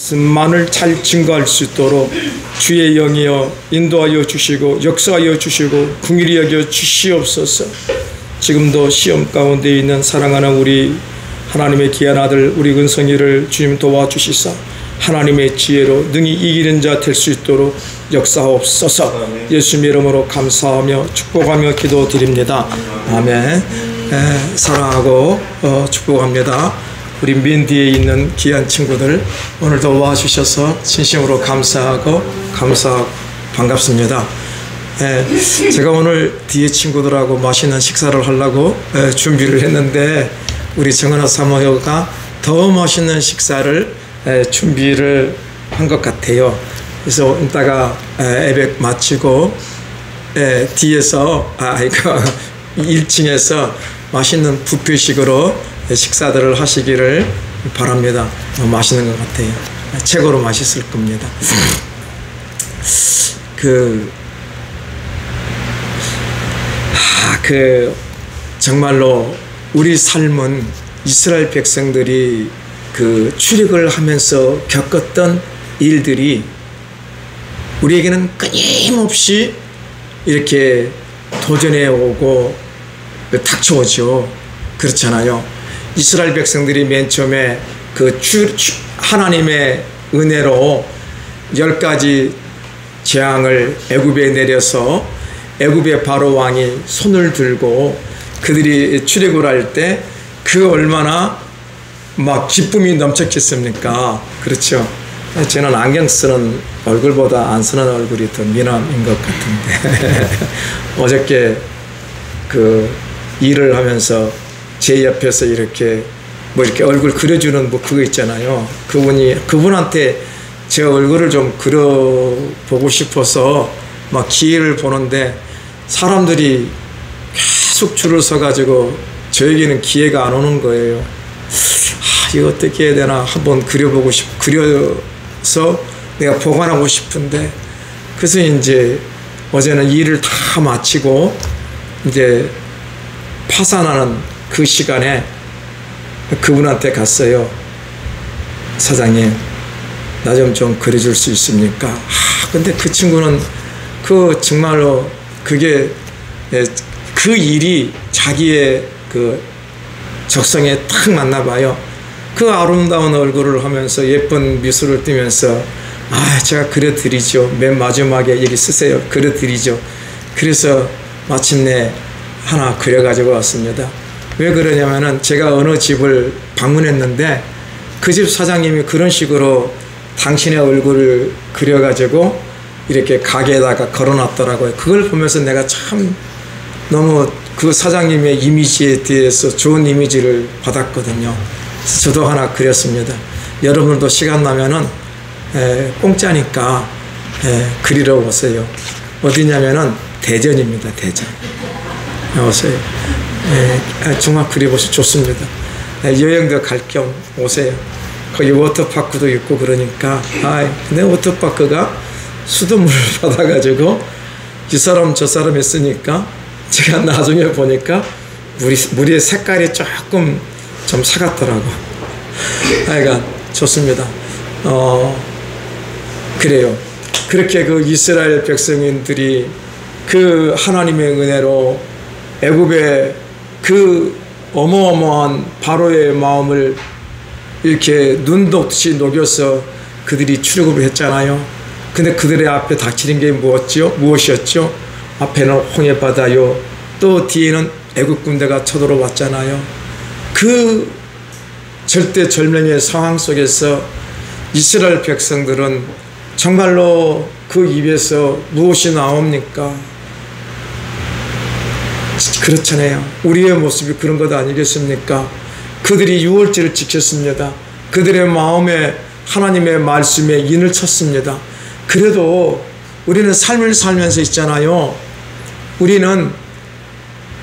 말씀만을 잘 증거할 수 있도록 주의 영이여 인도하여 주시고 역사하여 주시고 긍휼히 여겨 주시옵소서. 지금도 시험 가운데 있는 사랑하는 우리 하나님의 귀한 아들 우리 은성이를 주님 도와주시사 하나님의 지혜로 능히 이기는 자 될 수 있도록 역사하옵소서. 예수님 이름으로 감사하며 축복하며 기도드립니다. 아멘. 사랑하고 축복합니다. 우리 맨 뒤에 있는 귀한 친구들 오늘도 와주셔서 진심으로 감사하고 반갑습니다. 제가 오늘 뒤에 친구들하고 맛있는 식사를 하려고 준비를 했는데 우리 정은아 사모녀가 더 맛있는 식사를 준비를 한 것 같아요. 그래서 이따가 예배 마치고 뒤에서 1층에서 맛있는 뷔페식으로 식사들을 하시기를 바랍니다. 맛있는 것 같아요. 최고로 맛있을 겁니다. 정말로 우리 삶은 이스라엘 백성들이 출애굽을 하면서 겪었던 일들이 우리에게는 끊임없이 이렇게 도전해 오고 닥쳐오죠. 그렇잖아요. 이스라엘 백성들이 맨 처음에 하나님의 은혜로 10가지 재앙을 애굽에 내려서 애굽의 바로 왕이 손을 들고 그들이 출애굽을 할 때 얼마나 막 기쁨이 넘쳤겠습니까? 그렇죠. 저는 안경 쓰는 얼굴보다 안 쓰는 얼굴이 더 미남인 것 같은데 어저께 일을 하면서 제 옆에서 이렇게 얼굴 그려주는 그거 있잖아요. 그분한테 제 얼굴을 좀 그려보고 싶어서 막 기회를 보는데 사람들이 계속 줄을 서가지고 저에게는 기회가 안 오는 거예요. 이거 어떻게 해야 되나 한번 그려서 내가 보관하고 싶은데 그래서 이제 어제는 일을 다 마치고 이제 파산하는 그 시간에 그분한테 갔어요. 사장님, 나 좀 그려줄 수 있습니까? 근데 그 친구는 정말로 그게 그 일이 자기의 적성에 딱 맞나 봐요. 아름다운 얼굴을 하면서 예쁜 미소를 띠면서 제가 그려드리죠. 맨 마지막에 여기 쓰세요. 그려드리죠. 그래서 마침내 하나 그려가지고 왔습니다. 왜 그러냐면은 제가 어느 집을 방문했는데 그 집 사장님이 그런 식으로 당신의 얼굴을 그려가지고 이렇게 가게에다가 걸어놨더라고요. 그걸 보면서 내가 참 너무 그 사장님의 이미지에 대해서 좋은 이미지를 받았거든요. 그래서 저도 하나 그렸습니다. 여러분들도 시간 나면은 공짜니까 그리러 오세요. 어디냐면은 대전입니다. 대전. 오세요. 종합 그려보시 좋습니다. 여행도 갈 겸 오세요. 거기 워터파크도 있고 그러니까 근데 워터파크가 수돗물을 받아가지고 이 사람 저 사람 했으니까 제가 나중에 보니까 물의 색깔이 조금 좀 사갔더라고. 하여간 좋습니다. 그래요. 그렇게 이스라엘 백성인들이 하나님의 은혜로 애굽의 어마어마한 바로의 마음을 이렇게 눈독듯이 녹여서 그들이 출애굽을 했잖아요. 근데 그들의 앞에 닥치는 게 무엇이었죠? 앞에는 홍해 바다요. 또 뒤에는 애굽 군대가 쳐들어왔잖아요. 절대절명의 상황 속에서 이스라엘 백성들은 정말로 입에서 무엇이 나옵니까? 그렇잖아요. 우리의 모습이 그런 것 아니겠습니까? 그들이 유월절을 지켰습니다. 그들의 마음에 하나님의 말씀에 인을 쳤습니다. 그래도 우리는 삶을 살면서 있잖아요. 우리는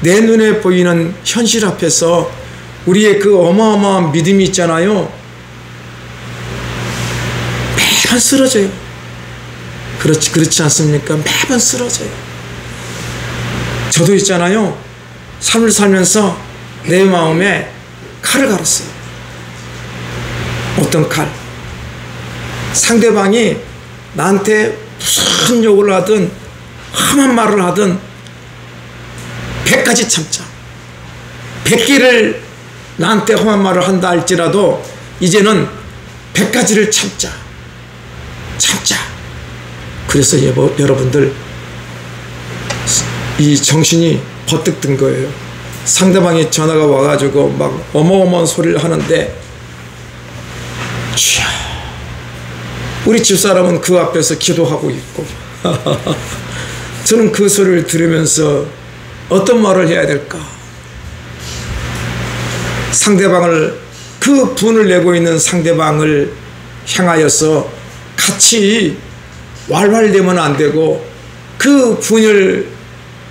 내 눈에 보이는 현실 앞에서 우리의 어마어마한 믿음이 있잖아요. 매번 쓰러져요. 그렇지 않습니까? 매번 쓰러져요. 저도 있잖아요. 삶을 살면서 내 마음에 칼을 갈았어요. 어떤 칼? 상대방이 나한테 무슨 욕을 하든 험한 말을 하든 100가지 참자. 100개를 나한테 험한 말을 한다 할지라도 이제는 100가지를 참자. 그래서 여러분들 이 정신이 버뜩 든 거예요. 상대방이 전화가 와가지고 막 어마어마한 소리를 하는데 우리 집사람은 그 앞에서 기도하고 있고 저는 그 소리를 들으면서 어떤 말을 해야 될까? 상대방을, 그 분을 내고 있는 상대방을 향하여서 같이 왈왈대면 안 되고 그 분을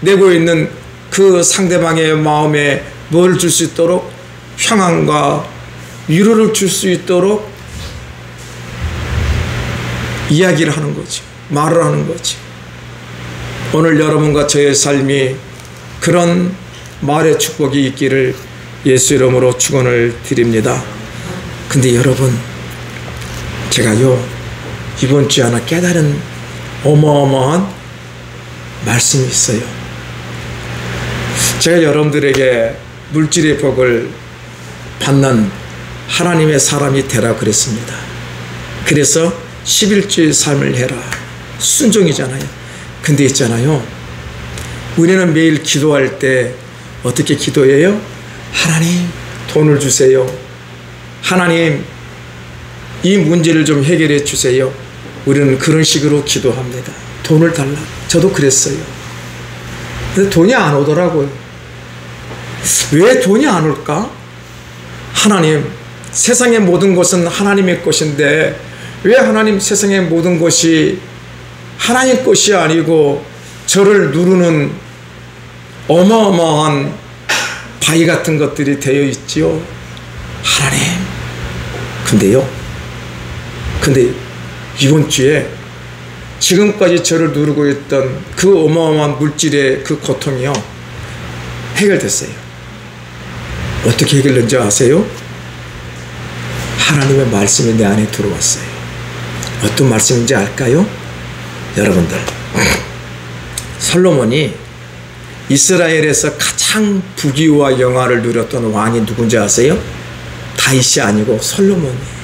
내고 있는 그 상대방의 마음에 뭘 줄 수 있도록, 평안과 위로를 줄 수 있도록 이야기를 하는 거지, 말을 하는 거지. 오늘 여러분과 저의 삶이 그런 말의 축복이 있기를 예수 이름으로 축원을 드립니다. 근데 여러분, 제가요 이번 주에 하나 깨달은 어마어마한 말씀이 있어요. 제가 여러분들에게 물질의 복을 받는 하나님의 사람이 되라 그랬습니다. 그래서 11주의 삶을 해라. 순종이잖아요. 근데 있잖아요, 우리는 매일 기도할 때 어떻게 기도해요? 하나님 돈을 주세요. 하나님 이 문제를 좀 해결해 주세요. 우리는 그런 식으로 기도합니다. 돈을 달라. 저도 그랬어요. 근데 돈이 안 오더라고요. 왜 돈이 안 올까? 하나님, 세상의 모든 것은 하나님의 것인데 왜 하나님 세상의 모든 것이 하나님 것이 아니고 저를 누르는 어마어마한 바위 같은 것들이 되어 있지요? 하나님. 근데 이번 주에 지금까지 저를 누르고 있던 그 어마어마한 물질의 그 고통이요, 해결됐어요. 어떻게 해결된지 아세요? 하나님의 말씀이 내 안에 들어왔어요. 어떤 말씀인지 알까요? 여러분들, 솔로몬이 이스라엘에서 가장 부귀와 영화를 누렸던 왕이 누군지 아세요? 다윗이 아니고 솔로몬이에요.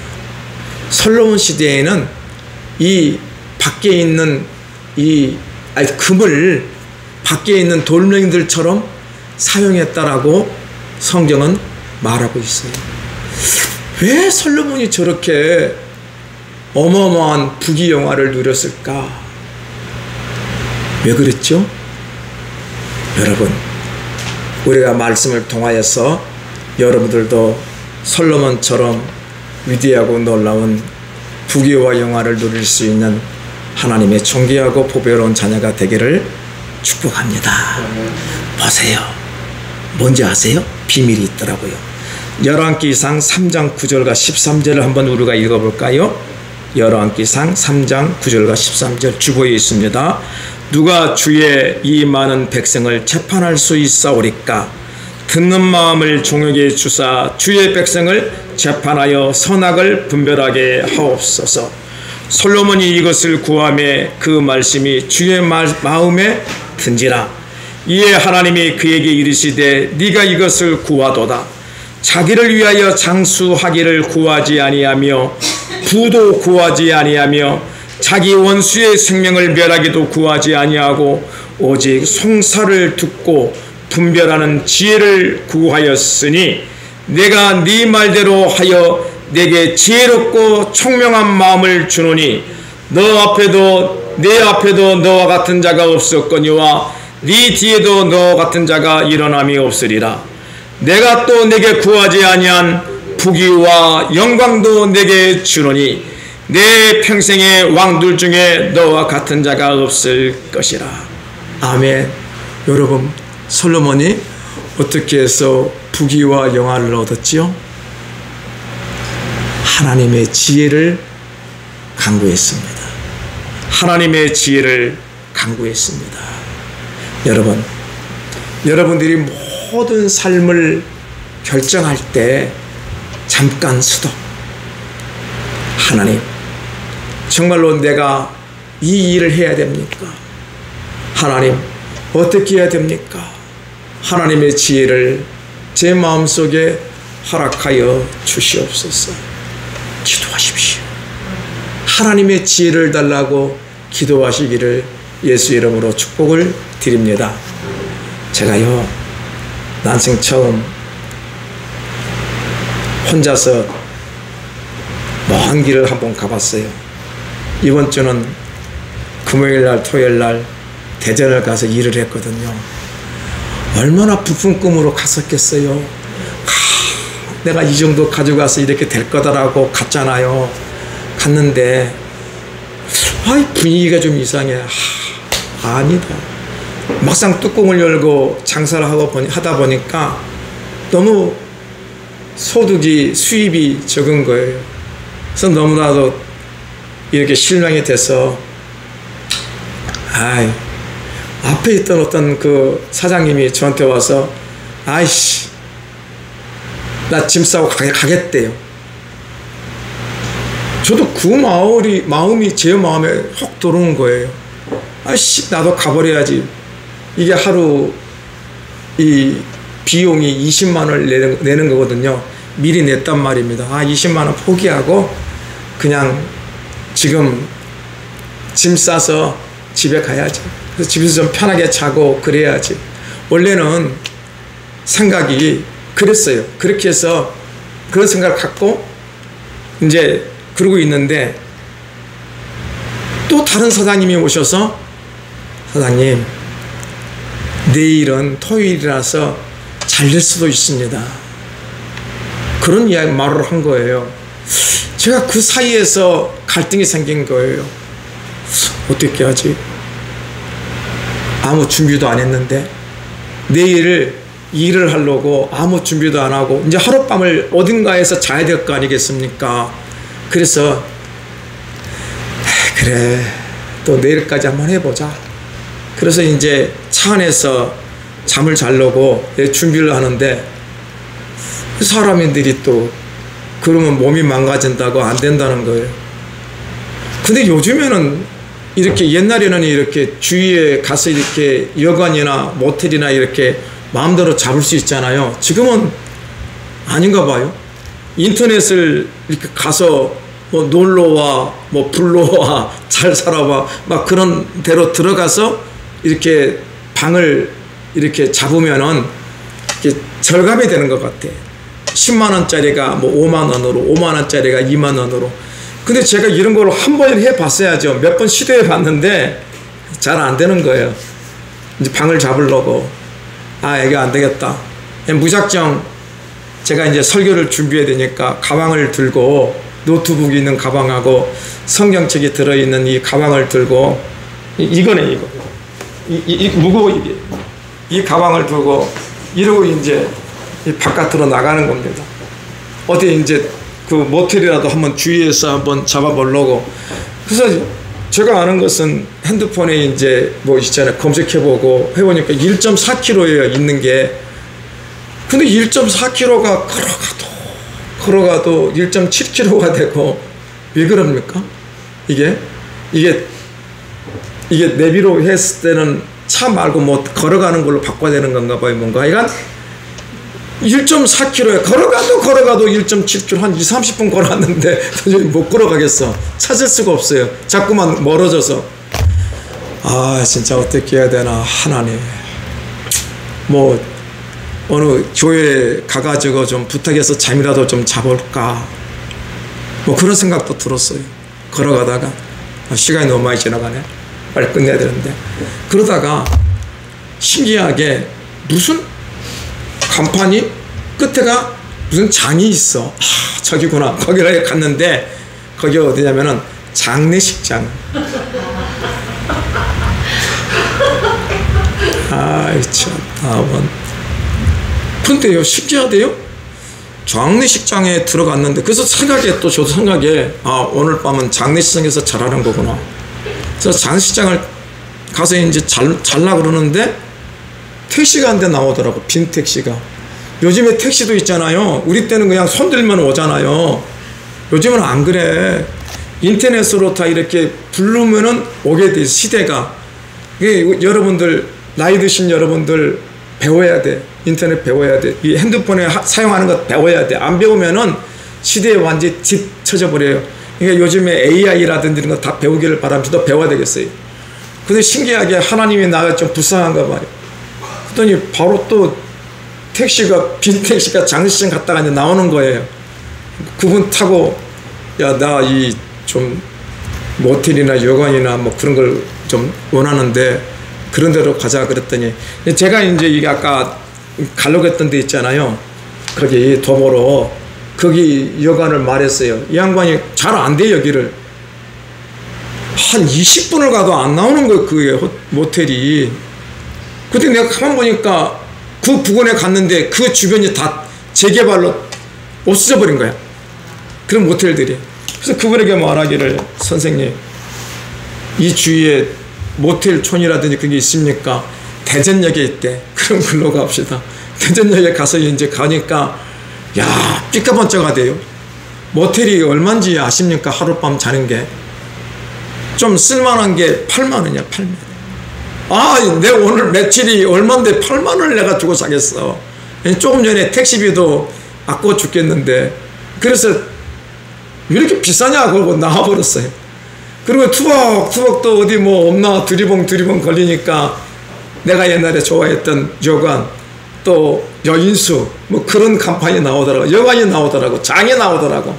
솔로몬 시대에는 이 밖에 있는 금을 밖에 있는 돌멩이들처럼 사용했다라고 성경은 말하고 있어요. 왜 솔로몬이 저렇게 어마어마한 부귀영화를 누렸을까? 왜 그랬죠? 여러분, 우리가 말씀을 통하여서 여러분들도 솔로몬처럼 위대하고 놀라운 부귀와 영화를 누릴 수 있는 하나님의 존귀하고 보배로운 자녀가 되기를 축복합니다. 보세요. 뭔지 아세요? 비밀이 있더라고요. 열왕기상 3장 9절과 13절을 한번 우리가 읽어볼까요? 열왕기상 3장 9절과 13절 주보에 있습니다. 누가 주의 이 많은 백성을 재판할 수 있사오리까? 듣는 마음을 종에게 주사 주의 백성을 재판하여 선악을 분별하게 하옵소서. 솔로몬이 이것을 구하매 그 말씀이 주의 마음에 든지라. 이에 하나님이 그에게 이르시되 네가 이것을 구하도다. 자기를 위하여 장수하기를 구하지 아니하며 부도 구하지 아니하며 자기 원수의 생명을 멸하기도 구하지 아니하고 오직 송사를 듣고 분별하는 지혜를 구하였으니 내가 네 말대로 하여 내게 지혜롭고 총명한 마음을 주노니 너 앞에도 내 앞에도 너와 같은 자가 없었거니와 네 뒤에도 너와 같은 자가 일어남이 없으리라. 내가 또 내게 구하지 아니한 부귀와 영광도 내게 주노니 내 평생의 왕들 중에 너와 같은 자가 없을 것이라. 아멘. 여러분, 솔로몬이 어떻게 해서 부귀와 영화를 얻었지요? 하나님의 지혜를 간구했습니다. 하나님의 지혜를 간구했습니다. 여러분, 여러분들이 모든 삶을 결정할 때 잠깐 스톱. 하나님, 정말로 내가 이 일을 해야 됩니까? 하나님, 어떻게 해야 됩니까? 하나님의 지혜를 제 마음속에 허락하여 주시옵소서. 기도하십시오. 하나님의 지혜를 달라고 기도하시기를 예수 이름으로 축복을 드립니다. 제가요, 난생 처음 혼자서 먼 길을 한번 가봤어요. 이번 주는 금요일날 토요일날 대전을 가서 일을 했거든요. 얼마나 부푼 꿈으로 갔었겠어요. 내가 이 정도 가져가서 이렇게 될 거다라고 갔잖아요. 갔는데 분위기가 좀 이상해. 아니다. 막상 뚜껑을 열고 장사를 하다 보니까 너무 수입이 적은 거예요. 그래서 너무나도 이렇게 실망이 돼서 앞에 있던 어떤 그 사장님이 저한테 와서 아이씨, 나 짐 싸고 가겠대요. 저도 그 마음이 제 마음에 확 들어온 거예요. 아이씨, 나도 가버려야지. 이게 하루 이 비용이 20만 원을 내는 거거든요. 미리 냈단 말입니다. 20만 원 포기하고 그냥 지금 짐 싸서 집에 가야지. 그래서 집에서 좀 편하게 자고 그래야지. 원래는 생각이 그랬어요. 그렇게 해서 그런 생각을 갖고 이제 그러고 있는데 또 다른 사장님이 오셔서 사장님, 내일은 토요일이라서 잘 될 수도 있습니다. 그런 말을 한 거예요. 제가 그 사이에서 갈등이 생긴 거예요. 어떻게 하지? 아무 준비도 안 했는데 내일 일을 하려고 아무 준비도 안 하고 이제 하룻밤을 어딘가에서 자야 될 거 아니겠습니까? 그래서 그래, 또 내일까지 한번 해보자. 그래서 이제 차 안에서 잠을 자려고 준비를 하는데 사람들이 또 그러면 몸이 망가진다고 안 된다는 거예요. 근데 요즘에는 이렇게 옛날에는 이렇게 주위에 가서 이렇게 여관이나 모텔이나 이렇게 마음대로 잡을 수 있잖아요. 지금은 아닌가 봐요. 인터넷을 이렇게 가서 뭐 놀러와, 뭐 불러와, 잘 살아와, 막 그런 데로 들어가서 이렇게 방을 이렇게 잡으면은 이렇게 절감이 되는 것 같아. 10만 원짜리가 뭐 5만 원으로, 5만 원짜리가 2만 원으로. 근데 제가 이런 걸 한 번을 해봤어야죠. 몇 번 시도해 봤는데 잘 안 되는 거예요. 이제 방을 잡으려고. 이게 안 되겠다. 무작정 제가 이제 설교를 준비해야 되니까 가방을 들고 노트북이 있는 가방하고 성경책이 들어있는 이 가방을 들고 이거네, 이거. 이 무거워, 이게. 이 가방을 들고 이러고 이제 바깥으로 나가는 겁니다. 어디 이제 그 모텔이라도 한번 주위에서 한번 잡아보려고. 그래서 제가 아는 것은 핸드폰에 이제 뭐 있잖아요. 검색해보고 해보니까 1.4km예요, 있는 게. 근데 1.4km가 걸어가도 1.7km가 되고, 왜 그럽니까? 이게 내비로 했을 때는 차 말고 뭐 걸어가는 걸로 바꿔야 되는 건가 봐요, 뭔가. 이건 1.4km에 걸어가도 1.7km 한 2~30분 걸었는데 도저히 못 걸어가겠어. 찾을 수가 없어요. 자꾸만 멀어져서. 진짜 어떻게 해야 되나. 하나님, 뭐 어느 교회에 가가지고 좀 부탁해서 잠이라도 좀 자볼까, 뭐 그런 생각도 들었어요. 걸어가다가 시간이 너무 많이 지나가네, 빨리 끝내야 되는데. 그러다가 신기하게 무슨 간판이 끝에가 무슨 장이 있어. 저기구나. 거기를 갔는데 거기 어디냐면은 장례식장. 참. 근데요, 신기하대요. 장례식장에 들어갔는데, 그래서 저도 생각에 오늘 밤은 장례식장에서 잘하는 거구나. 그래서 장례식장을 가서 이제 잘라 그러는데 택시가 한 대 나오더라고. 빈 택시가. 요즘에 택시도 있잖아요. 우리 때는 그냥 손 들면 오잖아요. 요즘은 안 그래. 인터넷으로 다 이렇게 부르면은 오게 돼, 시대가. 여러분들, 나이 드신 여러분들 배워야 돼. 인터넷 배워야 돼. 이 핸드폰에 사용하는 것 배워야 돼. 안 배우면은 시대에 완전히 뒤처져 버려요. 그러니까 요즘에 AI라든지 이런 거 다 배우기를 바랍니다. 또 배워야 되겠어요. 근데 신기하게 하나님이 나가 좀 불쌍한가 봐요. 그랬더니 바로 또 택시가, 빈 택시가 장례식장 갔다가 이제 나오는 거예요. 그분 타고, 야, 나 이 좀 모텔이나 여관이나 뭐 그런 걸 좀 원하는데 그런 데로 가자 그랬더니, 제가 이제 이게 아까 가려고 했던 데 있잖아요. 거기 도보로 거기 여관을 말했어요. 이 양반이 잘 안 돼, 여기를. 한 20분을 가도 안 나오는 거예요, 그 모텔이. 근데 내가 가만 보니까 그 부근에 갔는데 그 주변이 다 재개발로 없어져 버린 거야. 그런 모텔들이. 그래서 그분에게 말하기를, 선생님, 이 주위에 모텔촌이라든지 그게 있습니까? 대전역에 있대. 그럼 글로 갑시다. 대전역에 가서 이제 가니까, 야, 삐까번쩍하대요. 모텔이 얼마인지 아십니까? 하룻밤 자는 게. 좀 쓸만한 게 8만 원이야, 8만 원. 아, 내 오늘 며칠이 얼만데 8만 원을 내가 주고 사겠어. 조금 전에 택시비도 아까워 죽겠는데. 그래서 왜 이렇게 비싸냐 그러고 나와버렸어요. 그리고 투벅투벅 또 어디 뭐 없나 두리번 걸리니까 내가 옛날에 좋아했던 여관, 또 여인수, 뭐 그런 간판이 나오더라고. 여관이 나오더라고. 장이 나오더라고.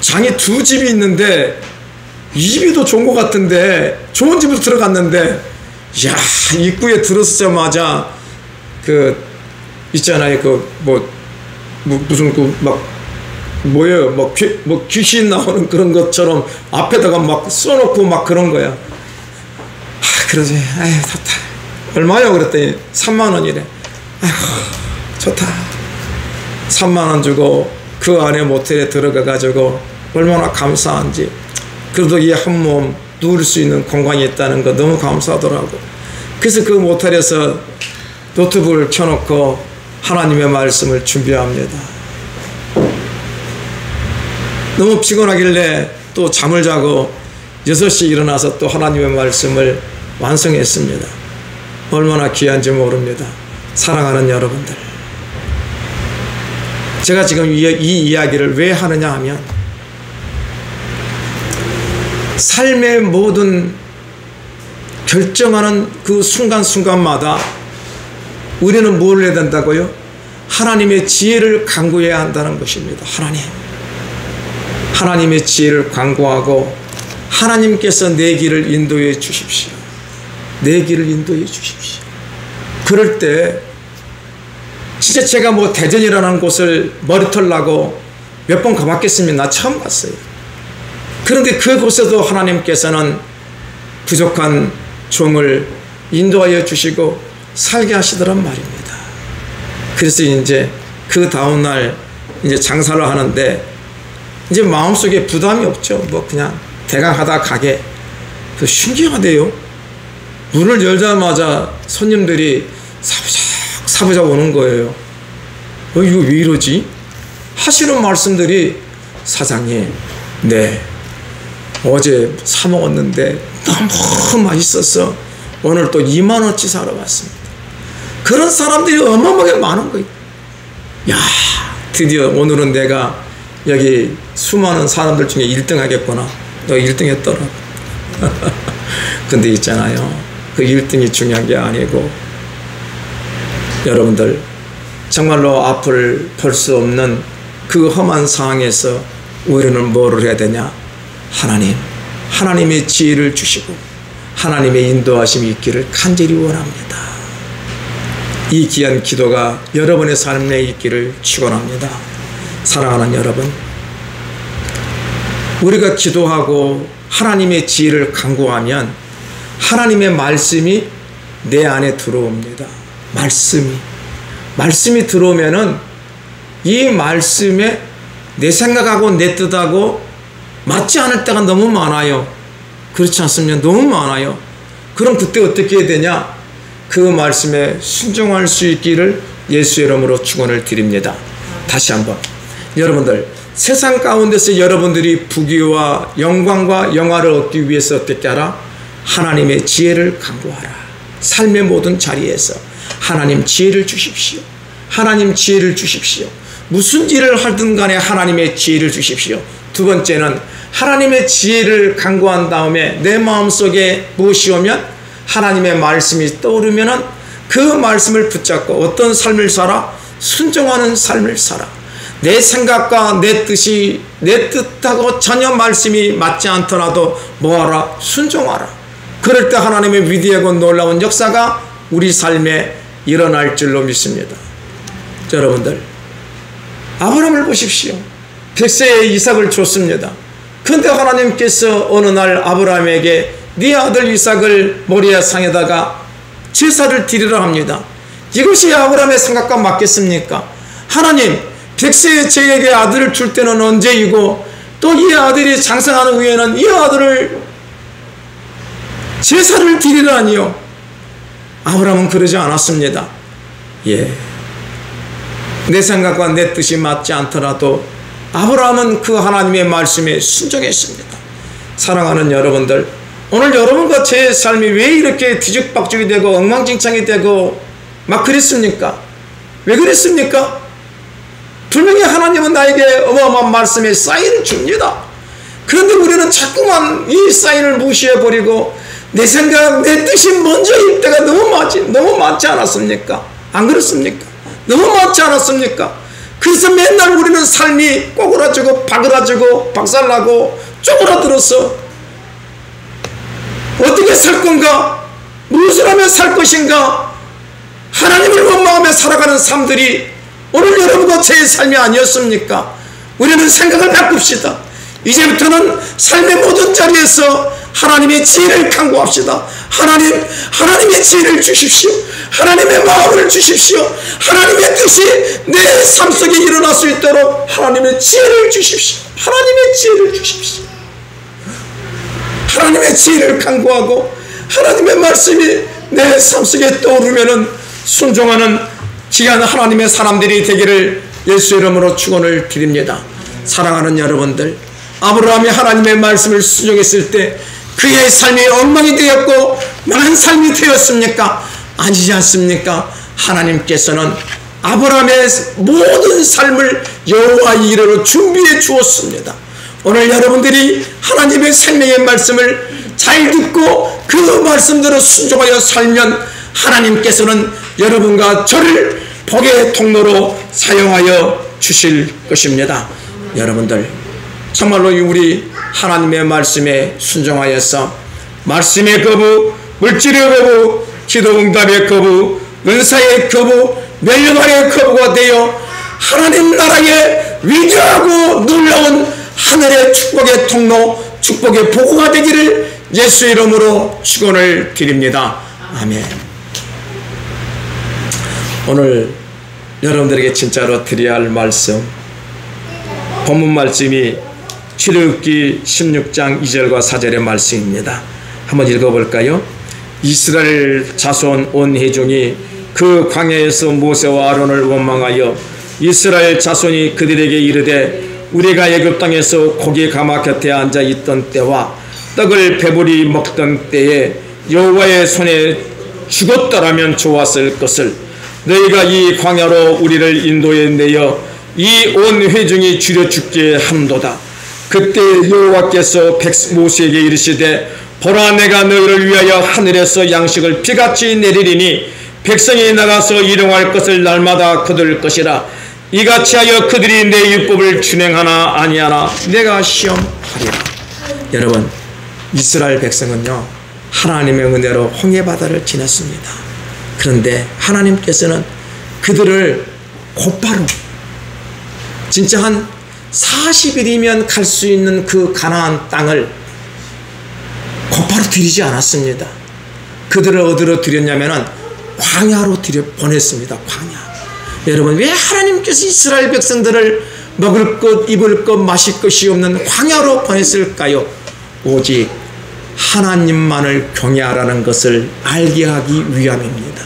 장이 두 집이 있는데 이 집이 더 좋은 것 같은데, 좋은 집으로 들어갔는데, 야, 입구에 들어서자마자 그 있잖아요. 무슨 뭐예요? 뭐 귀신 나오는 그런 것처럼 앞에다가 막 써놓고 막 그런 거야. 그러지. 아유, 좋다. 얼마요? 그랬더니 3만 원이래. 아유, 좋다. 3만 원 주고 그 안에 모텔에 들어가가지고 얼마나 감사한지. 그래도 이 한 몸 누울 수 있는 공간이 있다는 거 너무 감사하더라고. 그래서 그 모텔에서 노트북을 켜놓고 하나님의 말씀을 준비합니다. 너무 피곤하길래 또 잠을 자고 6시에 일어나서 또 하나님의 말씀을 완성했습니다. 얼마나 귀한지 모릅니다. 사랑하는 여러분들, 제가 지금 이 이야기를 왜 하느냐 하면, 삶의 모든 결정하는 그 순간순간마다 우리는 뭘 해야 된다고요? 하나님의 지혜를 간구해야 한다는 것입니다. 하나님의 지혜를 간구하고, 하나님께서 내 길을 인도해 주십시오. 내 길을 인도해 주십시오. 그럴 때 진짜 제가 뭐 대전이라는 곳을 머리털 나고 몇 번 가봤겠습니다. 나 처음 갔어요. 그런데 그곳에도 하나님께서는 부족한 종을 인도하여 주시고 살게 하시더란 말입니다. 그래서 이제 그 다음날 이제 장사를 하는데 이제 마음속에 부담이 없죠. 뭐 그냥 대강 하다 가게. 신기하대요. 문을 열자마자 손님들이 사부작 오는 거예요. 이거 왜 이러지? 하시는 말씀들이, 사장님, 네, 어제 사 먹었는데 너무 맛있어서 오늘 또 2만 원치 사러 왔습니다. 그런 사람들이 어마어마하게 많은 거예요. 야, 드디어 오늘은 내가 여기 수많은 사람들 중에 1등 하겠구나. 너 1등 했더라. 근데 있잖아요, 그 1등이 중요한 게 아니고, 여러분들 정말로 앞을 볼 수 없는 그 험한 상황에서 우리는 뭐를 해야 되냐? 하나님의 지혜를 주시고 하나님의 인도하심이 있기를 간절히 원합니다. 이 귀한 기도가 여러분의 삶에 있기를 축원합니다. 사랑하는 여러분, 우리가 기도하고 하나님의 지혜를 간구하면 하나님의 말씀이 내 안에 들어옵니다. 말씀이 들어오면은 이 말씀에 내 생각하고 내 뜻하고 맞지 않을 때가 너무 많아요. 그렇지 않습니까? 너무 많아요. 그럼 그때 어떻게 해야 되냐? 그 말씀에 순종할 수 있기를 예수의 이름으로 축원을 드립니다. 다시 한번 여러분들, 세상 가운데서 여러분들이 부귀와 영광과 영화를 얻기 위해서 어떻게 하라? 하나님의 지혜를 강구하라. 삶의 모든 자리에서 하나님 지혜를 주십시오. 하나님 지혜를 주십시오. 무슨 일을 하든 간에 하나님의 지혜를 주십시오. 두 번째는 하나님의 지혜를 강구한 다음에 내 마음속에 무엇이 오면 하나님의 말씀이 떠오르면 그 말씀을 붙잡고 어떤 삶을 살아? 순종하는 삶을 살아. 내 생각과 내 뜻이 내 뜻하고 전혀 말씀이 맞지 않더라도 뭐하라? 순종하라. 그럴 때 하나님의 위대하고 놀라운 역사가 우리 삶에 일어날 줄로 믿습니다. 여러분들, 아브라함을 보십시오. 100세에 이삭을 줬습니다. 그런데 하나님께서 어느 날 아브라함에게 네 아들 이삭을 모리아 산에다가 제사를 드리라 합니다. 이것이 아브라함의 생각과 맞겠습니까? 하나님, 100세에 저에게 아들을 줄 때는 언제이고 또 이 아들이 장성하는 후에는 이 아들을 제사를 드리라니요. 아브라함은 그러지 않았습니다. 내 생각과 내 뜻이 맞지 않더라도 아브라함은 그 하나님의 말씀에 순종했습니다. 사랑하는 여러분들, 오늘 여러분과 제 삶이 왜 이렇게 뒤죽박죽이 되고 엉망진창이 되고 막 그랬습니까? 왜 그랬습니까? 분명히 하나님은 나에게 어마어마한 말씀의 사인을 줍니다. 그런데 우리는 자꾸만 이 사인을 무시해버리고 내 생각, 내 뜻이 먼저일 때가 너무 많지 않았습니까? 안 그렇습니까? 너무 많지 않았습니까? 그래서 맨날 우리는 삶이 꼬그라지고 바그라지고 박살나고 쪼그라들어서 어떻게 살 건가? 무엇을 하며 살 것인가? 하나님을 원망하며 살아가는 삶들이 오늘 여러분과 제 삶이 아니었습니까? 우리는 생각을 바꿉시다. 이제부터는 삶의 모든 자리에서 하나님의 지혜를 강구합시다. 하나님의 지혜를 주십시오. 하나님의 마음을 주십시오. 하나님의 뜻이 내 삶 속에 일어날 수 있도록 하나님의 지혜를 주십시오. 하나님의 지혜를 주십시오. 하나님의 지혜를 강구하고 하나님의 말씀이 내 삶 속에 떠오르면 순종하는 귀한 하나님의 사람들이 되기를 예수 이름으로 축원을 드립니다. 사랑하는 여러분들, 아브라함이 하나님의 말씀을 순종했을 때 그의 삶이 엉망이 되었고 망한 삶이 되었습니까? 아니지 않습니까? 하나님께서는 아브라함의 모든 삶을 여호와의 이름으로 준비해 주었습니다. 오늘 여러분들이 하나님의 생명의 말씀을 잘 듣고 그 말씀대로 순종하여 살면 하나님께서는 여러분과 저를 복의 통로로 사용하여 주실 것입니다. 여러분들, 정말로 우리 하나님의 말씀에 순종하여서 말씀의 거부, 물질의 거부, 기도 응답의 거부, 은사의 거부, 멸류관의 거부가 되어 하나님 나라의 위대하고 놀라운 하늘의 축복의 통로, 축복의 보고가 되기를 예수 이름으로 축원을 드립니다. 아멘. 오늘 여러분들에게 진짜로 드려야 할 말씀, 본문 말씀이 출애굽기 16장 2절과 4절의 말씀입니다. 한번 읽어볼까요? 이스라엘 자손 온 회중이 그 광야에서 모세와 아론을 원망하여 이스라엘 자손이 그들에게 이르되 우리가 애굽 땅에서 고기 가마 곁에 앉아 있던 때와 떡을 배불리 먹던 때에 여호와의 손에 죽었더라면 좋았을 것을 너희가 이 광야로 우리를 인도해 내어 이 온 회중이 줄여 죽게 함도다. 그때 여호와께서 모세에게 이르시되 보라, 내가 너희를 위하여 하늘에서 양식을 비같이 내리리니 백성이 나가서 일용할 것을 날마다 거둘 것이라. 이같이 하여 그들이 내 율법을 준행하나 아니하나 내가 시험하리라. 여러분, 이스라엘 백성은요 하나님의 은혜로 홍해바다를 지났습니다. 그런데 하나님께서는 그들을 곧바로 진짜 한 40일이면 갈 수 있는 그 가나안 땅을 곧바로 들이지 않았습니다. 그들을 어디로 들였냐면은 광야로 보냈습니다. 광야. 여러분, 왜 하나님께서 이스라엘 백성들을 먹을 것, 입을 것, 마실 것이 없는 광야로 보냈을까요? 오직 하나님만을 경외하라는 것을 알게 하기 위함입니다.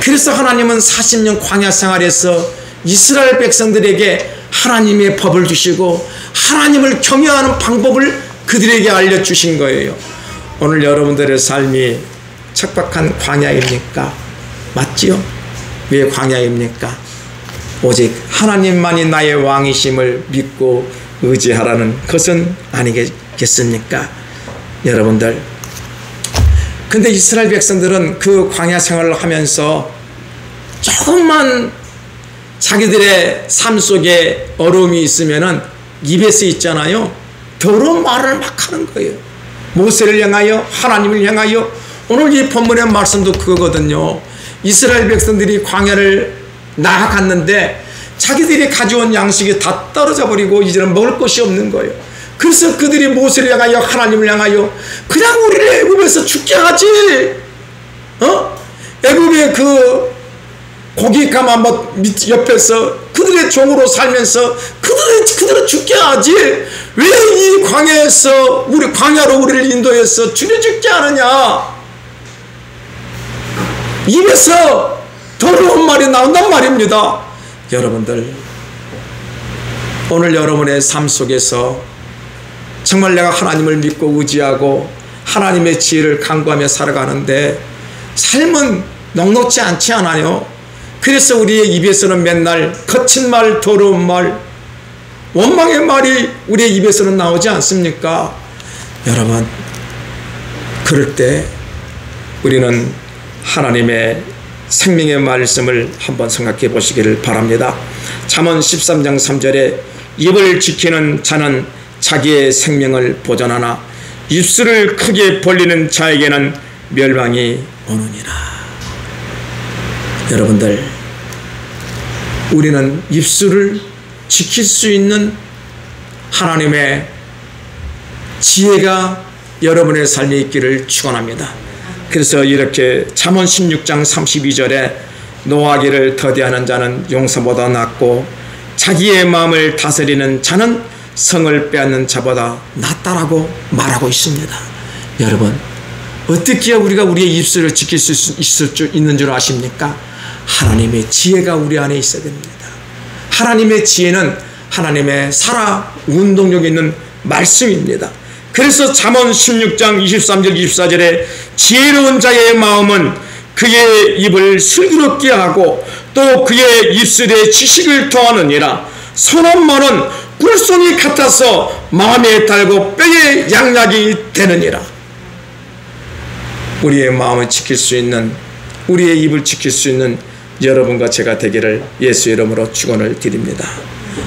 그래서 하나님은 40년 광야 생활에서 이스라엘 백성들에게 하나님의 법을 주시고 하나님을 경외하는 방법을 그들에게 알려주신 거예요. 오늘 여러분들의 삶이 척박한 광야입니까? 맞지요? 왜 광야입니까? 오직 하나님만이 나의 왕이심을 믿고 의지하라는 것은 아니겠습니까? 여러분들, 근데 이스라엘 백성들은 그 광야 생활을 하면서 조금만 자기들의 삶 속에 어려움이 있으면은 입에서 있잖아요, 더러운 말을 막 하는 거예요. 모세를 향하여, 하나님을 향하여. 오늘 이 본문의 말씀도 그거거든요. 이스라엘 백성들이 광야를 나아갔는데 자기들이 가져온 양식이 다 떨어져 버리고 이제는 먹을 것이 없는 거예요. 그래서 그들이 모세를 향하여, 하나님을 향하여, 그냥 우리를 애굽에서 죽게 하지, 애굽의 그 고기 가마못 옆에서 그들의 종으로 살면서 그들을 죽게 하지, 왜 이 광야에서 광야로 우리를 인도해서 죽게 하느냐. 입에서 더러운 말이 나온단 말입니다. 여러분들, 오늘 여러분의 삶 속에서 정말 내가 하나님을 믿고 의지하고 하나님의 지혜를 간구하며 살아가는데 삶은 넉넉지 않지 않아요? 그래서 우리의 입에서는 맨날 거친 말, 더러운 말, 원망의 말이 우리의 입에서는 나오지 않습니까? 여러분, 그럴 때 우리는 하나님의 생명의 말씀을 한번 생각해 보시기를 바랍니다. 잠언 13장 3절에 입을 지키는 자는 자기의 생명을 보존하나 입술을 크게 벌리는 자에게는 멸망이 오느니라. 여러분들, 우리는 입술을 지킬 수 있는 하나님의 지혜가 여러분의 삶에 있기를 축원합니다. 그래서 이렇게 잠언 16장 32절에 노하기를 더디하는 자는 용사보다 낫고 자기의 마음을 다스리는 자는 성을 빼앗는 자보다 낫다라고 말하고 있습니다. 여러분, 어떻게 우리가 우리의 입술을 지킬 수 있는 줄 아십니까? 하나님의 지혜가 우리 안에 있어야 됩니다. 하나님의 지혜는 하나님의 살아 운동력 있는 말씀입니다. 그래서 잠언 16장 23절 24절에 지혜로운 자의 마음은 그의 입을 슬기롭게 하고 또 그의 입술에 지식을 더하느니라. 선한 말은 꿀송이 같아서 마음에 달고 뼈에 양약이 되느니라. 우리의 마음을 지킬 수 있는, 우리의 입을 지킬 수 있는 여러분과 제가 되기를 예수 이름으로 축원을 드립니다.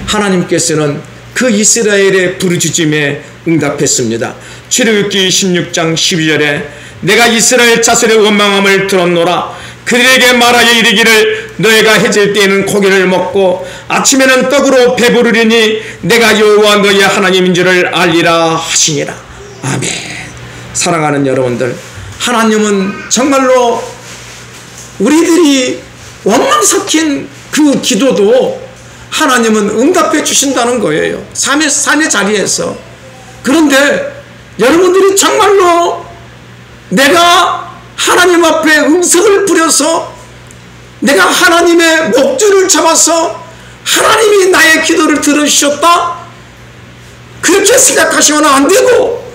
하나님께서는 그 이스라엘의 부르짖음에 응답했습니다. 출애굽기 16장 12절에 내가 이스라엘 자손의 원망함을 들었노라. 그들에게 말하여 이르기를 너희가 해질 때에는 고기를 먹고 아침에는 떡으로 배부르리니 내가 여호와 너희 하나님인 줄을 알리라 하시니라. 아멘. 사랑하는 여러분들, 하나님은 정말로 우리들이 원망 섞인 그 기도도 하나님은 응답해 주신다는 거예요. 삶의 자리에서. 그런데 여러분들이 정말로 내가 하나님 앞에 음성을 부려서 내가 하나님의 목줄을 잡아서 하나님이 나의 기도를 들으셨다? 그렇게 생각하시면 안 되고,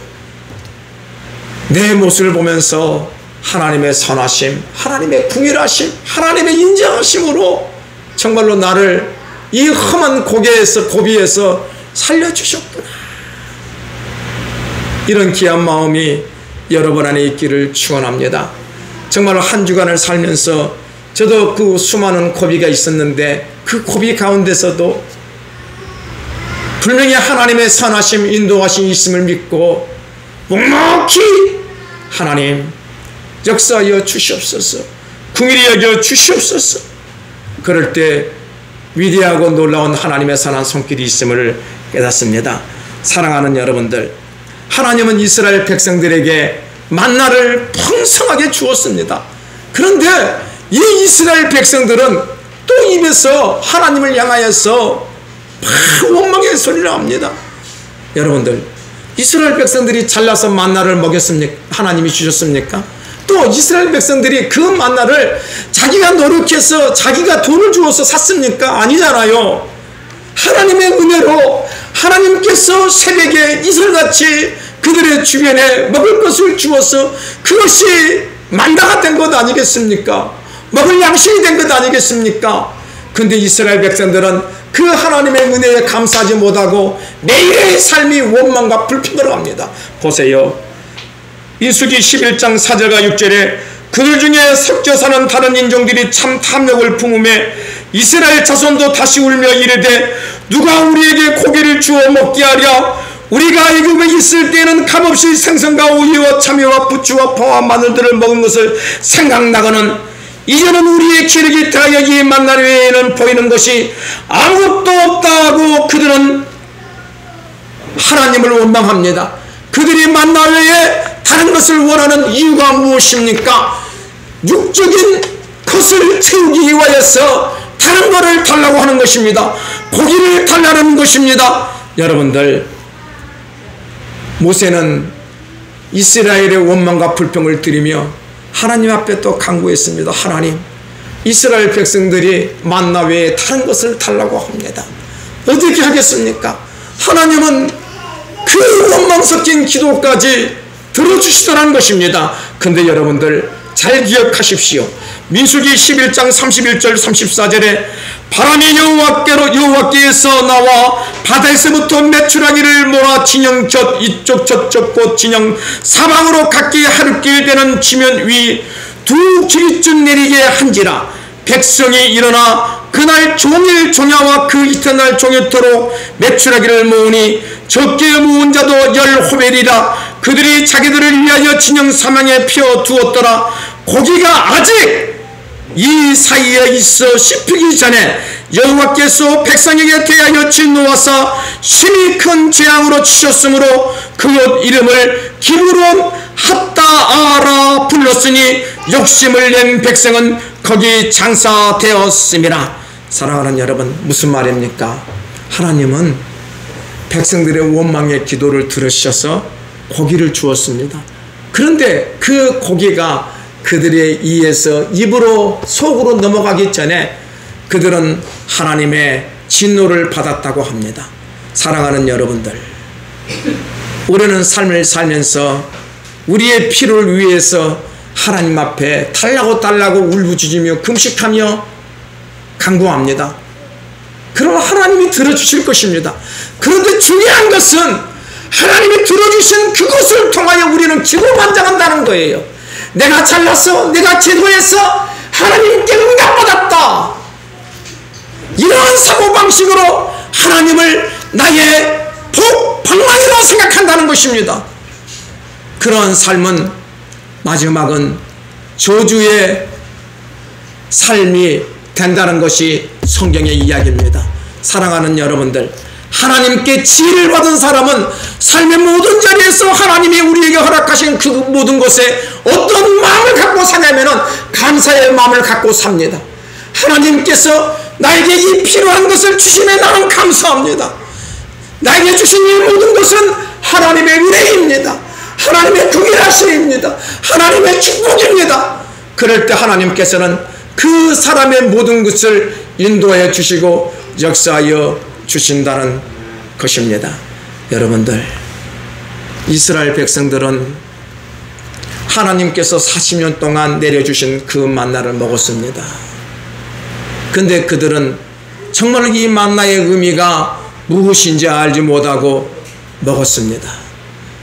내 모습을 보면서 하나님의 선하심, 하나님의 궁일하심, 하나님의 인자하심으로 정말로 나를 이 험한 고비에서 살려주셨구나. 이런 귀한 마음이 여러분 안에 있기를 축원합니다. 정말로 한 주간을 살면서 저도 그 수많은 고비가 있었는데 그 고비 가운데서도 분명히 하나님의 선하심, 인도하심 있음을 믿고 묵묵히 하나님 역사하여 주시옵소서, 긍휼히 여겨 주시옵소서. 그럴 때 위대하고 놀라운 하나님의 선한 손길이 있음을 깨닫습니다. 사랑하는 여러분들, 하나님은 이스라엘 백성들에게 만나를 풍성하게 주었습니다. 그런데 이 이스라엘 백성들은 또 입에서 하나님을 향하여서 막 원망의 소리를 합니다. 여러분들, 이스라엘 백성들이 잘나서 만나를 먹였습니까? 하나님이 주셨습니까? 또 이스라엘 백성들이 그 만나를 자기가 노력해서 자기가 돈을 주어서 샀습니까? 아니잖아요. 하나님의 은혜로 하나님께서 새벽에 이슬같이 그들의 주변에 먹을 것을 주어서 그것이 만나가 된 것 아니겠습니까? 먹을 양식이 된 것 아니겠습니까? 근데 이스라엘 백성들은 그 하나님의 은혜에 감사하지 못하고 매일의 삶이 원망과 불평으로 합니다. 보세요. 민수기 11장 4절과 6절에 그들 중에 섞여 사는 다른 인종들이 참 탐욕을 품음에 이스라엘 자손도 다시 울며 이르되 누가 우리에게 고기를 주어 먹게 하랴? 우리가 애굽에 있을 때에는 값없이 생선과 우유와 참외와 부추와 파와 마늘들을 먹은 것을 생각나거는 이제는 우리의 기력이 다하여 이 만나 외에는 보이는 것이 아무것도 없다 하고 그들은 하나님을 원망합니다. 그들이 만나 외에 다른 것을 원하는 이유가 무엇입니까? 육적인 것을 채우기 위하여서 다른 것을 달라고 하는 것입니다. 고기를 달라는 것입니다. 여러분들, 모세는 이스라엘의 원망과 불평을 들으며 하나님 앞에 또 간구했습니다. 하나님, 이스라엘 백성들이 만나 외에 다른 것을 달라고 합니다. 어떻게 하겠습니까? 하나님은 그 원망 섞인 기도까지 들어주시더라는 것입니다. 근데 여러분들 잘 기억하십시오. 민수기 11장 31절 34절에 바람이 여호와께서 나와 바다에서부터 메추라기를 몰아 진영 곁 이쪽 저쪽 곳 진영 사방으로 각기 하루길 되는 지면 위 두 길쯤 내리게 한지라. 백성이 일어나 그날 종일 종야와 그 이튿날 종일토록 메추라기를 모으니 적게 모은 자도 10호멜이라. 그들이 자기들을 위하여 진영 사방에 피워 두었더라. 고기가 아직 이 사이에 있어 씹히기 전에 여호와께서 백성에게 대하여 진노하사 심히 큰 재앙으로 치셨으므로 그곳 이름을 기브론 핫다아라 불렀으니 욕심을 낸 백성은 거기 장사되었습니다. 사랑하는 여러분, 무슨 말입니까? 하나님은 백성들의 원망의 기도를 들으셔서 고기를 주었습니다. 그런데 그 고기가 그들의 이에서 입으로 속으로 넘어가기 전에 그들은 하나님의 진노를 받았다고 합니다. 사랑하는 여러분들, 우리는 삶을 살면서 우리의 필요를 위해서 하나님 앞에 달라고 울부짖으며 금식하며 간구합니다. 그럼 하나님이 들어주실 것입니다. 그런데 중요한 것은 하나님이 들어주신 그것을 통하여 우리는 기고만장한다는 거예요. 내가 잘났어, 내가 기도했어, 하나님께 응답받았다, 이러한 사고방식으로 하나님을 나의 복방망이로 생각한다는 것입니다. 그러한 삶은 마지막은 저주의 삶이 된다는 것이 성경의 이야기입니다. 사랑하는 여러분들, 하나님께 지혜를 받은 사람은 삶의 모든 자리에서 하나님이 우리에게 허락하신 그 모든 것에 어떤 마음을 갖고 사냐면 감사의 마음을 갖고 삽니다. 하나님께서 나에게 이 필요한 것을 주심에 나는 감사합니다. 나에게 주신 이 모든 것은 하나님의 은혜입니다. 하나님의 긍휼하심입니다. 하나님의 축복입니다. 그럴 때 하나님께서는 그 사람의 모든 것을 인도해 주시고 역사하여 주신다는 것입니다. 여러분들, 이스라엘 백성들은 하나님께서 40년 동안 내려주신 그 만나를 먹었습니다. 근데 그들은 정말 이 만나의 의미가 무엇인지 알지 못하고 먹었습니다.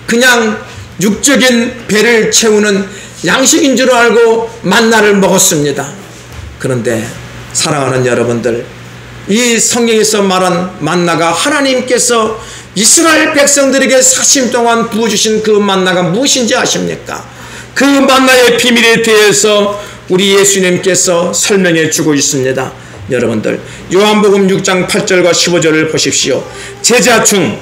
그냥 육적인 배를 채우는 양식인 줄 알고 만나를 먹었습니다. 그런데 사랑하는 여러분들, 이 성경에서 말한 만나가 하나님께서 이스라엘 백성들에게 40년 동안 부어주신 그 만나가 무엇인지 아십니까? 그 만나의 비밀에 대해서 우리 예수님께서 설명해 주고 있습니다. 여러분들, 요한복음 6장 8절과 15절을 보십시오. 제자 중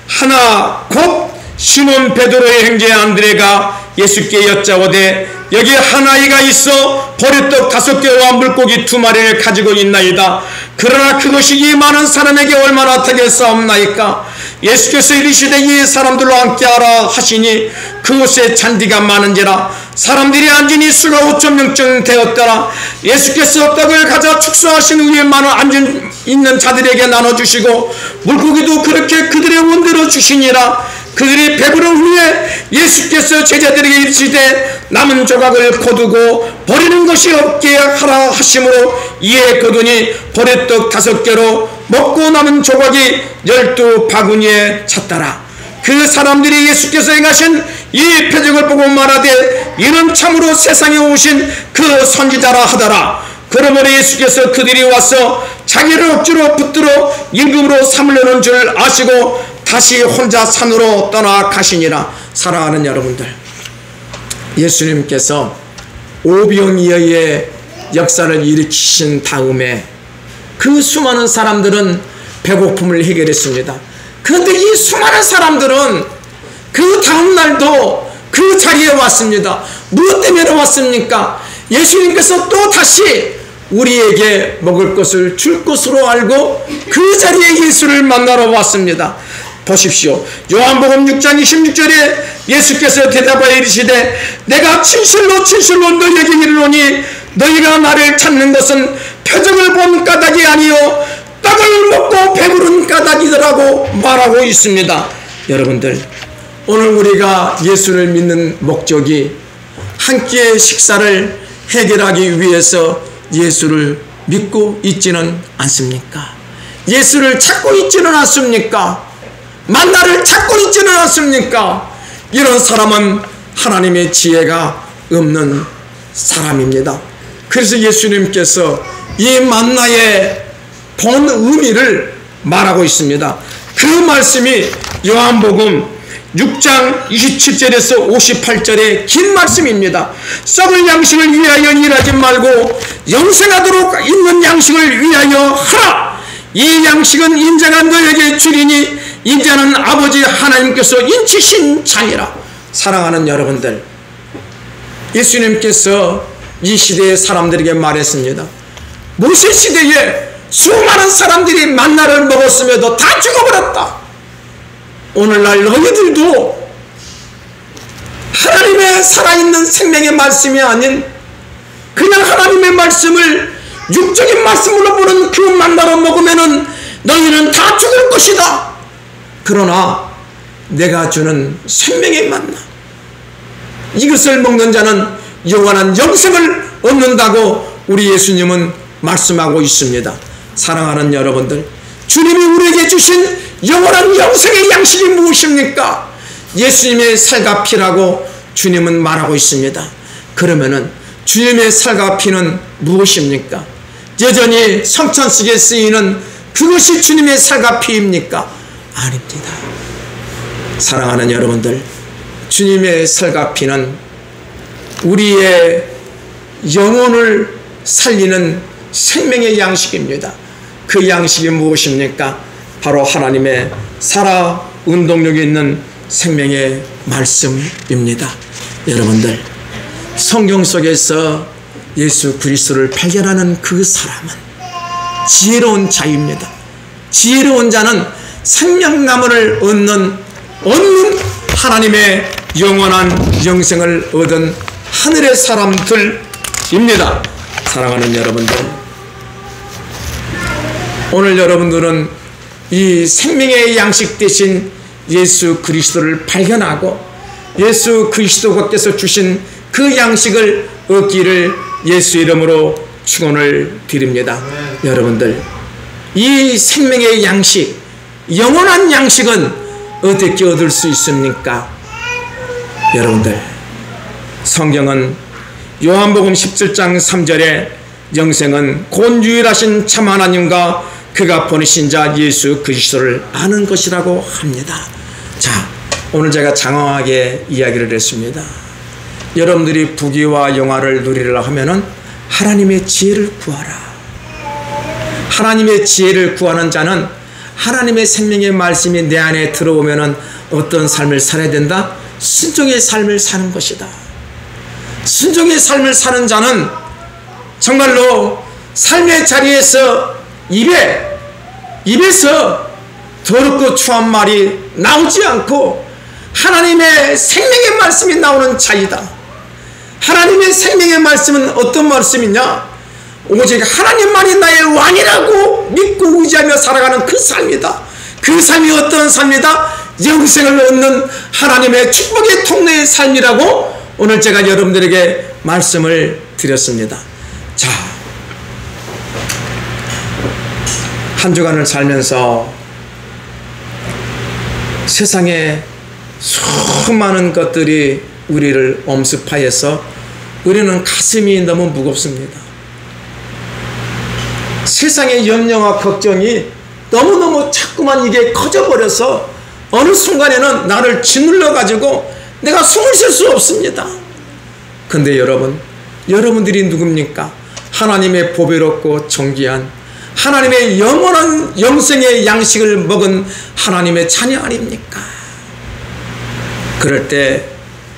하나 곧 시몬 베드로의 형제 안드레가 예수께 여짜오되 여기 한 아이가 있어 보리떡 5개와 물고기 2마리를 가지고 있나이다. 그러나 그것이 이 많은 사람에게 얼마나 되겠사옵나이까? 예수께서 이르시되 이 사람들로 함께하라 하시니 그곳에 잔디가 많은지라 사람들이 앉으니 수가 5,000명쯤 되었더라. 예수께서 떡을 가져 축사하신 후에 많은 앉은 있는 자들에게 나눠주시고 물고기도 그렇게 그들의 원대로 주시니라. 그들이 배부른 후에 예수께서 제자들에게 이르시되 남은 조각을 거두고 버리는 것이 없게 하라 하심으로 이에 거두니 버릇떡 5개로 먹고 남은 조각이 12바구니에 찼더라. 그 사람들이 예수께서 행하신 이 표적을 보고 말하되 이는 참으로 세상에 오신 그 선지자라 하더라. 그러므로 예수께서 그들이 와서 자기를 억지로 붙들어 임금으로 삼으려는 줄 아시고 다시 혼자 산으로 떠나가시니라. 사랑하는 여러분들, 예수님께서 오병이어의 역사를 일으키신 다음에 그 수많은 사람들은 배고픔을 해결했습니다. 그런데 이 수많은 사람들은 그 다음날도 그 자리에 왔습니다. 무엇 때문에 왔습니까? 예수님께서 또 다시 우리에게 먹을 것을 줄 것으로 알고 그 자리에 예수를 만나러 왔습니다. 보십시오. 요한복음 6장 26절에 예수께서 대답하여 이르시되 내가 진실로 진실로 너희에게 이르노니 너희가 나를 찾는 것은 표적을 본 까닭이 아니요 떡을 먹고 배부른 까닭이더라고 말하고 있습니다. 여러분들, 오늘 우리가 예수를 믿는 목적이 한 끼의 식사를 해결하기 위해서 예수를 믿고 있지는 않습니까? 예수를 찾고 있지는 않습니까? 만나를 찾고 있지는 않습니까? 이런 사람은 하나님의 지혜가 없는 사람입니다. 그래서 예수님께서 이 만나의 본 의미를 말하고 있습니다. 그 말씀이 요한복음 6장 27절에서 58절의 긴 말씀입니다. 썩을 양식을 위하여 일하지 말고 영생하도록 있는 양식을 위하여 하라. 이 양식은 인자가 너에게 주리니 인자는 아버지 하나님께서 인치신 잔이라. 사랑하는 여러분들, 예수님께서 이 시대의 사람들에게 말했습니다. 모세 시대에 수많은 사람들이 만나를 먹었음에도 다 죽어버렸다. 오늘날 너희들도 하나님의 살아있는 생명의 말씀이 아닌 그냥 하나님의 말씀을 육적인 말씀으로 보는 그 만나를 먹으면은 너희는 다 죽을 것이다. 그러나 내가 주는 생명의 만나, 이것을 먹는 자는 영원한 영생을 얻는다고 우리 예수님은 말씀하고 있습니다. 사랑하는 여러분들, 주님이 우리에게 주신 영원한 영생의 양식이 무엇입니까? 예수님의 살과 피라고 주님은 말하고 있습니다. 그러면은 주님의 살과 피는 무엇입니까? 여전히 성찬식에 쓰이는 그것이 주님의 살과 피입니까? 아닙니다. 사랑하는 여러분들, 주님의 살과 피는 우리의 영혼을 살리는 생명의 양식입니다. 그 양식이 무엇입니까? 바로 하나님의 살아 운동력이 있는 생명의 말씀입니다. 여러분들, 성경 속에서 예수 그리스도를 발견하는 그 사람은 지혜로운 자입니다. 지혜로운 자는 생명나무를 얻는 하나님의 영원한 영생을 얻은 하늘의 사람들입니다. 사랑하는 여러분들, 오늘 여러분들은 이 생명의 양식 대신 예수 그리스도를 발견하고 예수 그리스도께서 주신 그 양식을 얻기를 예수 이름으로 축원을 드립니다. 여러분들, 이 생명의 양식, 영원한 양식은 어떻게 얻을 수 있습니까? 여러분들, 성경은 요한복음 17장 3절에 영생은 곧 유일하신 참 하나님과 그가 보내신 자 예수 그리스도를 아는 것이라고 합니다. 자, 오늘 제가 장황하게 이야기를 했습니다. 여러분들이 부귀와 영화를 누리려 하면은 하나님의 지혜를 구하라. 하나님의 지혜를 구하는 자는 하나님의 생명의 말씀이 내 안에 들어오면은 어떤 삶을 살아야 된다? 순종의 삶을 사는 것이다. 순종의 삶을 사는 자는 정말로 삶의 자리에서 입에서 더럽고 추한 말이 나오지 않고 하나님의 생명의 말씀이 나오는 자이다. 하나님의 생명의 말씀은 어떤 말씀이냐? 오직 하나님만이 나의 왕이라고 믿고 의지하며 살아가는 그 삶이다. 그 삶이 어떤 삶이다? 영생을 얻는 하나님의 축복의 통로의 삶이라고 오늘 제가 여러분들에게 말씀을 드렸습니다. 자, 한 주간을 살면서 세상에 수많은 것들이 우리를 엄습하여서 우리는 가슴이 너무 무겁습니다. 세상의 염려와 걱정이 너무너무 자꾸만 이게 커져버려서 어느 순간에는 나를 짓눌러 가지고 내가 숨을 쉴 수 없습니다. 근데 여러분들이 누굽니까? 하나님의 보배롭고 존귀한 하나님의 영원한 영생의 양식을 먹은 하나님의 자녀 아닙니까? 그럴 때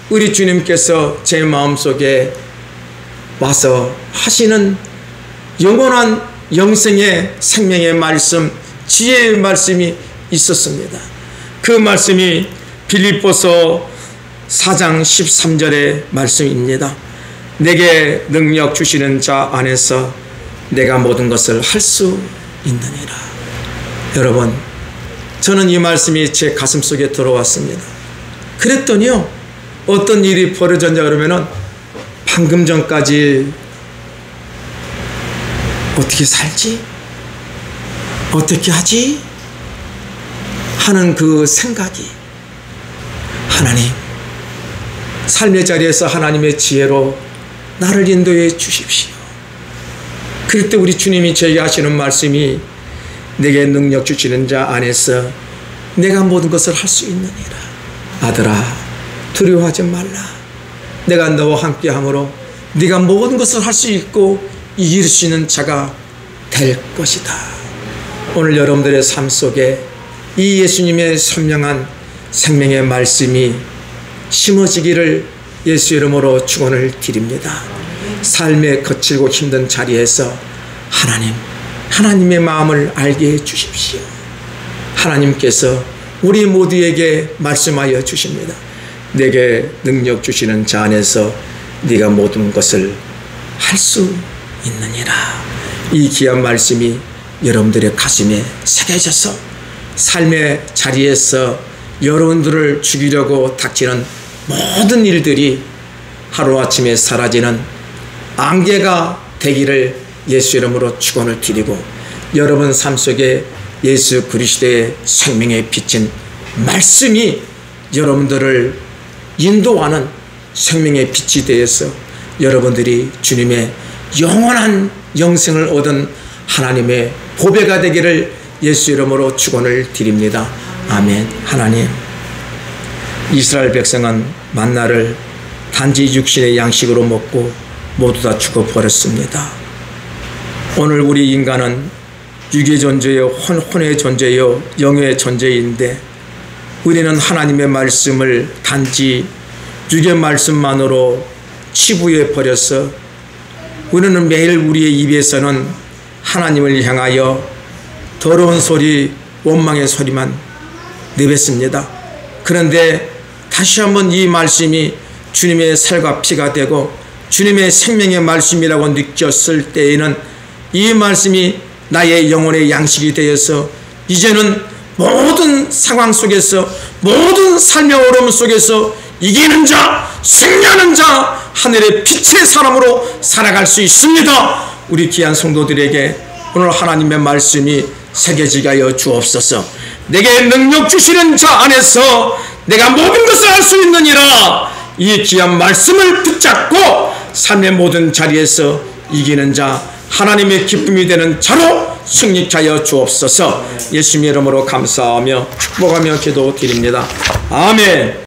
우리 주님께서 제 마음속에 와서 하시는 영원한 영생의 생명의 말씀, 지혜의 말씀이 있었습니다. 그 말씀이 빌립보서 4장 13절의 말씀입니다. 내게 능력 주시는 자 안에서 내가 모든 것을 할 수 있느니라. 여러분, 저는 이 말씀이 제 가슴속에 들어왔습니다. 그랬더니요, 어떤 일이 벌어졌냐 그러면은 방금 전까지 어떻게 살지? 어떻게 하지? 하는 그 생각이, 하나님, 삶의 자리에서 하나님의 지혜로 나를 인도해 주십시오. 그럴 때 우리 주님이 저에게 하시는 말씀이 내게 능력 주시는 자 안에서 내가 모든 것을 할 수 있느니라. 아들아, 두려워하지 말라. 내가 너와 함께함으로 네가 모든 것을 할 수 있고 이길 수 있는 자가 될 것이다. 오늘 여러분들의 삶 속에 이 예수님의 선명한 생명의 말씀이 심어지기를 예수 이름으로 축원을 드립니다. 삶의 거칠고 힘든 자리에서 하나님의 마음을 알게 해 주십시오. 하나님께서 우리 모두에게 말씀하여 주십니다. 내게 능력 주시는 자 안에서 네가 모든 것을 할 수 있느니라. 이 귀한 말씀이 여러분들의 가슴에 새겨져서 삶의 자리에서 여러분들을 죽이려고 닥치는 모든 일들이 하루아침에 사라지는 안개가 되기를 예수 이름으로 축원을 드리고, 여러분 삶 속에 예수 그리스도의 생명의 빛인 말씀이 여러분들을 인도하는 생명의 빛이 되어서 여러분들이 주님의 영원한 영생을 얻은 하나님의 보배가 되기를 예수 이름으로 축원을 드립니다. 아멘. 하나님, 이스라엘 백성은 만나를 단지 육신의 양식으로 먹고 모두 다 죽어버렸습니다. 오늘 우리 인간은 육의 존재요, 혼의 존재요, 영의 존재인데 우리는 하나님의 말씀을 단지 육의 말씀만으로 치부해 버려서 우리는 매일 우리의 입에서는 하나님을 향하여 더러운 소리, 원망의 소리만 내뱉습니다. 그런데 다시 한번 이 말씀이 주님의 살과 피가 되고 주님의 생명의 말씀이라고 느꼈을 때에는 이 말씀이 나의 영혼의 양식이 되어서 이제는 모든 상황 속에서, 모든 삶의 어려움 속에서 이기는 자, 승리하는 자, 하늘의 빛의 사람으로 살아갈 수 있습니다. 우리 귀한 성도들에게 오늘 하나님의 말씀이 새겨지게 하여 주옵소서. 내게 능력 주시는 자 안에서 내가 모든 것을 할 수 있느니라. 이 귀한 말씀을 붙잡고 삶의 모든 자리에서 이기는 자, 하나님의 기쁨이 되는 자로 승리케 하여 주옵소서. 예수님의 이름으로 감사하며 축복하며 기도드립니다. 아멘.